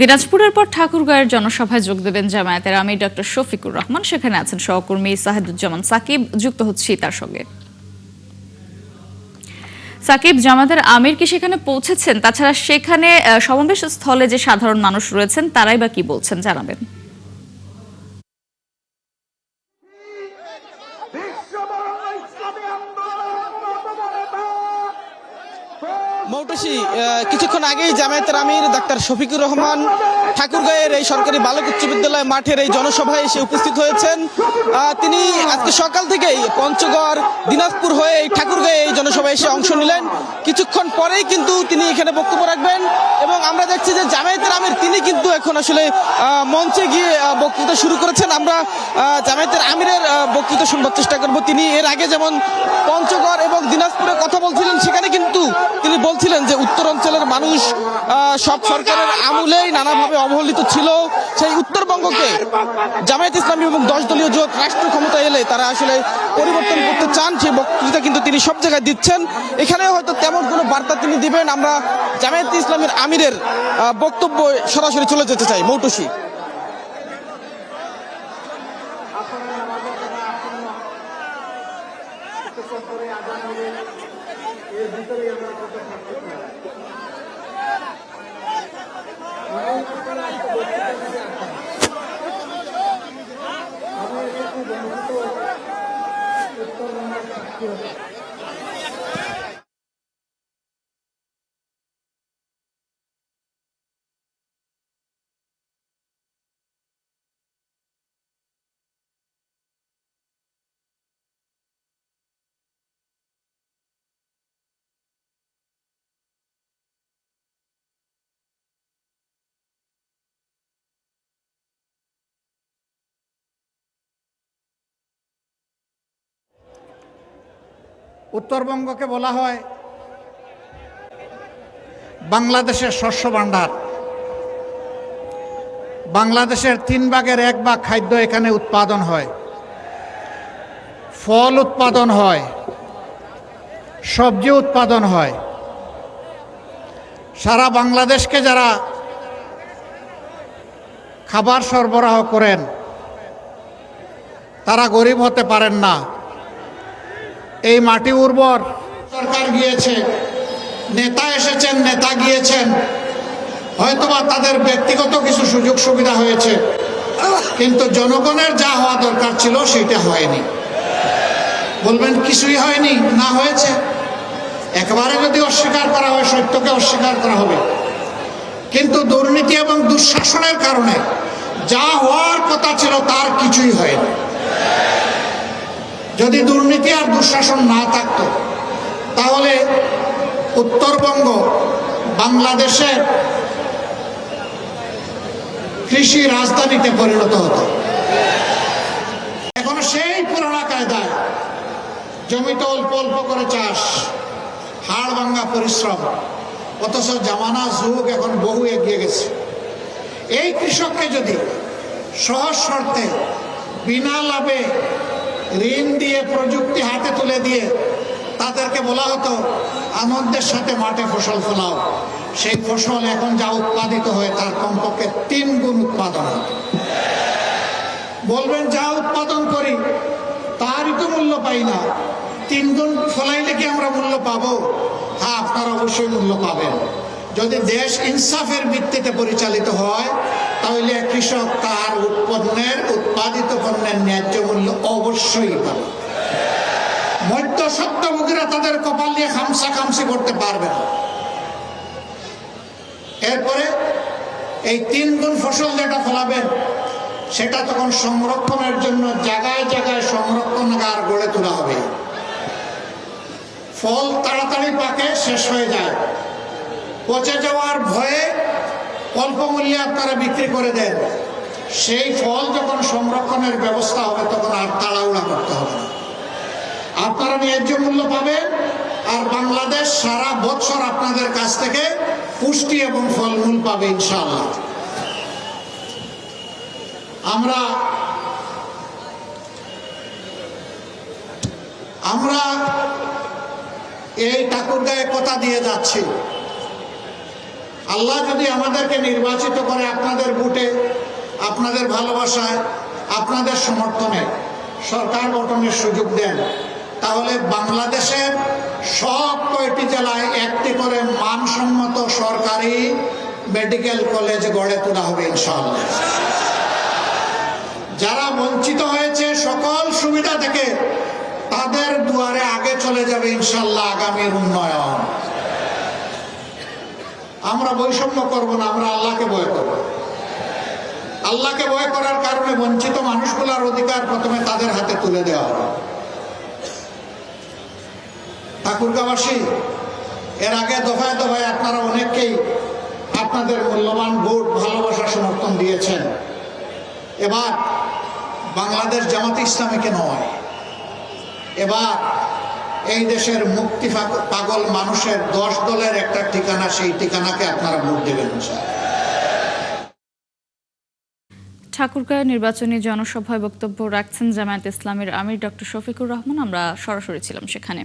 দিনাজপুরের পর ঠাকুরগাঁয়ের জনসভায় যোগ দেবেন জামায়াতের আমির ডক্টর শফিকুর রহমান। সেখানে আছেন সহকর্মী সাহেদুজ্জামান সাকিব, যুক্ত হচ্ছি তার সঙ্গে। সাকিব, জামায়াতের আমির কি সেখানে পৌঁছেছেন? তাছাড়া সেখানে সমাবেশ স্থলে যে সাধারণ মানুষ রয়েছেন তারাই বা কি বলছেন, জানাবেন। মৌটুসী, কিছুক্ষণ আগেই জামায়াতের আমির ডাক্তার শফিকুর রহমান ঠাকুরগাঁয়ের এই সরকারি বালক উচ্চ বিদ্যালয় মাঠের এই জনসভায় এসে উপস্থিত হয়েছেন। তিনি আজকে সকাল থেকেই পঞ্চগড়, দিনাজপুর হয়ে এই ঠাকুরগাঁয়ে এই জনসভায় এসে অংশ নিলেন। কিছুক্ষণ পরেই কিন্তু তিনি এখানে বক্তব্য রাখবেন এবং আমরা দেখছি যে জামায়াতের আমির তিনি কিন্তু এখন আসলে মঞ্চে গিয়ে বক্তৃতা শুরু করেছেন। আমরা জামায়াতের আমিরের বক্তৃতা শুনবার চেষ্টা করব। তিনি এর আগে যেমন পঞ্চগড় এবং দিনাজপুরে কথা বলছিলেন, সেখানে কিন্তু তিনি বলছিলেন যে উত্তরাঞ্চলের মানুষ সব সরকারের আমলেই নানাভাবে অবহেলিত ছিল। সেই উত্তরবঙ্গকে জামায়াত ইসলামী এবং 10 দলীয় জোট রাষ্ট্র ক্ষমতায় এলে তারা আসলে পরিবর্তন করতে চান। সেই বক্তৃতা কিন্তু তিনি সব জায়গায় দিচ্ছেন। এখানে হয়তো তেমন কোনো বার্তা তিনি দিবেন। আমরা জামায়াত ইসলামের আমিরের বক্তব্য সরাসরি চলে যেতে চাই। মৌটুসী, উত্তরবঙ্গকে বলা হয় বাংলাদেশের শস্য ভাণ্ডার। বাংলাদেশের 3 ভাগের 1 ভাগ খাদ্য এখানে উৎপাদন হয়, ফল উৎপাদন হয়, সবজি উৎপাদন হয়। সারা বাংলাদেশকে যারা খাবার সরবরাহ করেন তারা গরিব হতে পারেন না। এই মাটি উর্বর। সরকার গিয়েছে, নেতা এসেছেন, নেতা গিয়েছেন, হয়তোবা তাদের ব্যক্তিগত কিছু সুযোগ সুবিধা হয়েছে, কিন্তু জনগণের যা হওয়া দরকার ছিল সেটা হয়নি। বলবেন কিছুই হয়নি? না, হয়েছে। একেবারে যদি অস্বীকার করা হয়, সত্যকে অস্বীকার করা হবে। কিন্তু দুর্নীতি এবং দুঃশাসনের কারণে যা হওয়ার কথা ছিল তার কিছুই হয়নি। যদি দুর্নীতি আর দুঃশাসন না থাকত তাহলে উত্তরবঙ্গ বাংলাদেশের কৃষি রাজধানীতে পরিণত হতো। এখন সেই পুরোনো কায়দায় জমিতে অল্প অল্প করে চাষ, হাড় ভাঙ্গা পরিশ্রম, অথচ জামানা যুগ এখন বহু এগিয়ে গেছে। এই কৃষককে যদি সহজ শর্তে বিনা লাভে ঋণ দিয়ে, প্রযুক্তি হাতে তুলে দিয়ে তাদেরকে বলা হতো আনন্দের সাথে মাঠে ফসল ফলাও, সেই ফসল এখন যা উৎপাদিত হয় তার কমপক্ষে 3 গুণ উৎপাদন হয়। বলবেন যা উৎপাদন করি তারই তো মূল্য পাই না, 3 গুণ ফলাইলে কি আমরা মূল্য পাবো? হ্যাঁ, আপনারা অবশ্যই মূল্য পাবেন। যদি দেশ ইনসাফের ভিত্তিতে পরিচালিত হয় তাহলে কৃষক তার উৎপাদিত পণ্যের ন্যায্য মূল্য অবশ্যই পাবে। মধ্যস্বত্বভোগীরা তাদের কপাল দিয়ে খামসি করতে পারবে না। এরপরে এই 3 গুণ ফসল যেটা ফলাবেন সেটা তখন সংরক্ষণের জন্য জায়গায় জায়গায় সংরক্ষণাগার গড়ে তোলা হবে। ফল তাড়াতাড়ি পাকে, শেষ হয়ে যায়, পচে যাওয়ার ভয়ে অল্প মূল্যে আপনারা বিক্রি করে দেন। সেই ফল যখন সংরক্ষণের ব্যবস্থা হবে তখন আর তাড়াহুড়া করতে হবে না, আপনারা ন্যায্য মূল্য পাবেন। আর বাংলাদেশ সারা বছর আপনাদের কাছ থেকে পুষ্টি এবং ফলমূল পাবে ইনশাআল্লাহ। আমরা এই ঠাকুরগাঁয়ে কথা দিয়ে যাচ্ছি আল্লাহ যদি আমাদেরকে নির্বাচিত করে আপনাদের ভোটে, আপনাদের ভালোবাসায়, আপনাদের সমর্থনে সরকার গঠনের সুযোগ দেন, তাহলে বাংলাদেশের সব কয়টি জেলায় একটি করে মানসম্মত সরকারি মেডিকেল কলেজ গড়ে তোলা হবে ইনশাআল্লাহ। যারা বঞ্চিত হয়েছে সকল সুবিধা থেকে, তাদের দুয়ারে আগে চলে যাবে ইনশাআল্লাহ আগামীর উন্নয়ন। আমরা বৈষম্য করব না, আমরা আল্লাহকে ভয় করব। আল্লাহকে ভয় করার কারণে বঞ্চিত মানুষগুলোর অধিকার প্রথমে তাদের হাতে তুলে দেওয়া হবে। ঠাকুরগাঁওবাসী, এর আগে দফায় দফায় আপনারা অনেককেই আপনাদের মূল্যবান ভোট, ভালোবাসা, সমর্থন দিয়েছেন। এবার বাংলাদেশ জামাতে ইসলামীকে নয়, এবার এই দেশের মুক্তি পাগল মানুষের 10 দলের একটা ঠিকানা, সেই ঠিকানাকে আপনারা ভোট দেবেন। ঠাকুরগাঁও নির্বাচনী জনসভায় বক্তব্য রাখছেন জামায়াতে ইসলামীর আমির ডক্টর শফিকুর রহমান। আমরা সরাসরি ছিলাম সেখানে।